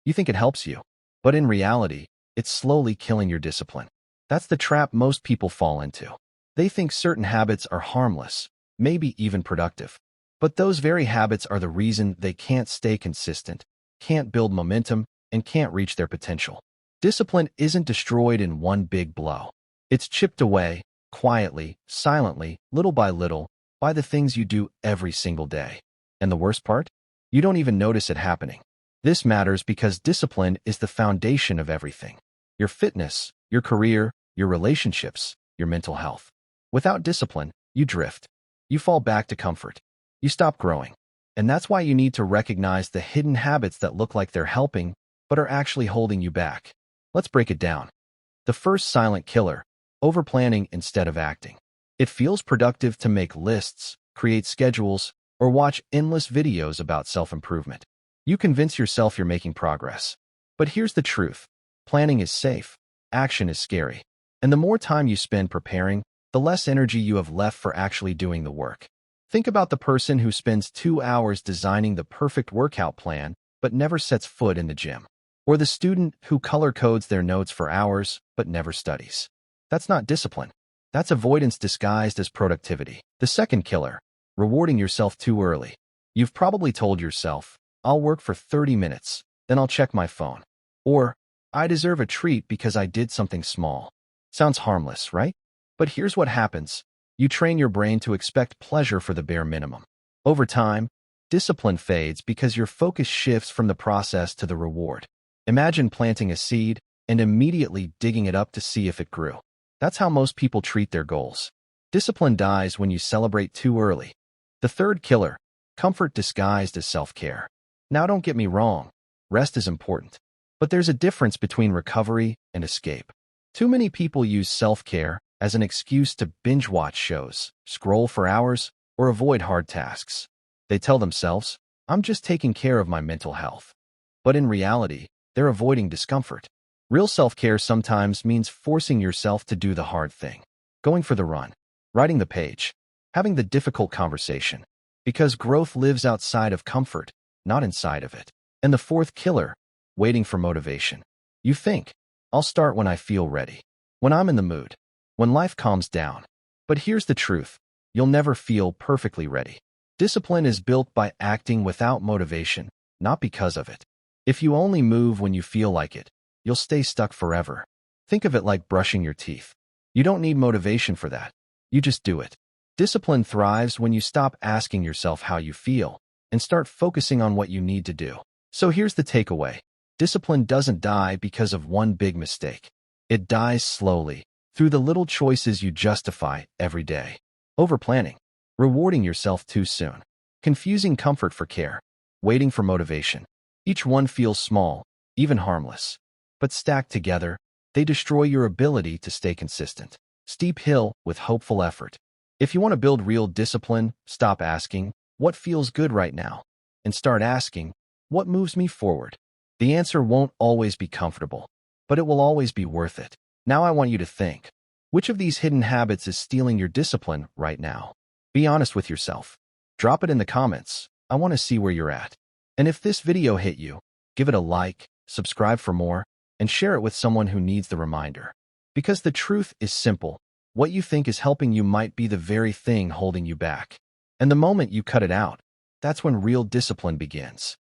You think it helps you, but in reality, it's slowly killing your discipline. That's the trap most people fall into. They think certain habits are harmless, maybe even productive. But those very habits are the reason they can't stay consistent, can't build momentum, and can't reach their potential. Discipline isn't destroyed in one big blow. It's chipped away, quietly, silently, little by the things you do every single day. And the worst part? You don't even notice it happening. This matters because discipline is the foundation of everything. Your fitness, your career, your relationships, your mental health. Without discipline, you drift. You fall back to comfort. You stop growing. And that's why you need to recognize the hidden habits that look like they're helping, but are actually holding you back. Let's break it down. The first silent killer: overplanning instead of acting. It feels productive to make lists, create schedules, or watch endless videos about self-improvement. You convince yourself you're making progress. But here's the truth. Planning is safe. Action is scary. And the more time you spend preparing, the less energy you have left for actually doing the work. Think about the person who spends 2 hours designing the perfect workout plan but never sets foot in the gym. Or the student who color codes their notes for hours but never studies. That's not discipline. That's avoidance disguised as productivity. The second killer: rewarding yourself too early. You've probably told yourself, "I'll work for 30 minutes, then I'll check my phone." Or, "I deserve a treat because I did something small." Sounds harmless, right? But here's what happens. You train your brain to expect pleasure for the bare minimum. Over time, discipline fades because your focus shifts from the process to the reward. Imagine planting a seed and immediately digging it up to see if it grew. That's how most people treat their goals. Discipline dies when you celebrate too early. The third killer: comfort disguised as self-care. Now don't get me wrong, rest is important. But there's a difference between recovery and escape. Too many people use self-care as an excuse to binge-watch shows, scroll for hours, or avoid hard tasks. They tell themselves, "I'm just taking care of my mental health." But in reality, they're avoiding discomfort. Real self-care sometimes means forcing yourself to do the hard thing. Going for the run, writing the page, having the difficult conversation. Because growth lives outside of comfort, not inside of it. And the fourth killer: waiting for motivation. You think, "I'll start when I feel ready, when I'm in the mood, when life calms down." But here's the truth. You'll never feel perfectly ready. Discipline is built by acting without motivation, not because of it. If you only move when you feel like it, you'll stay stuck forever. Think of it like brushing your teeth. You don't need motivation for that. You just do it. Discipline thrives when you stop asking yourself how you feel and start focusing on what you need to do. So here's the takeaway. Discipline doesn't die because of one big mistake. It dies slowly, through the little choices you justify every day. Overplanning, rewarding yourself too soon, confusing comfort for care, waiting for motivation. Each one feels small, even harmless. But stacked together, they destroy your ability to stay consistent. Steep hill with hopeful effort. If you want to build real discipline, stop asking, "What feels good right now?" and start asking, "What moves me forward?" The answer won't always be comfortable, but it will always be worth it. Now I want you to think, which of these hidden habits is stealing your discipline right now? Be honest with yourself. Drop it in the comments. I want to see where you're at. And if this video hit you, give it a like, subscribe for more, and share it with someone who needs the reminder. Because the truth is simple. What you think is helping you might be the very thing holding you back. And the moment you cut it out, that's when real discipline begins.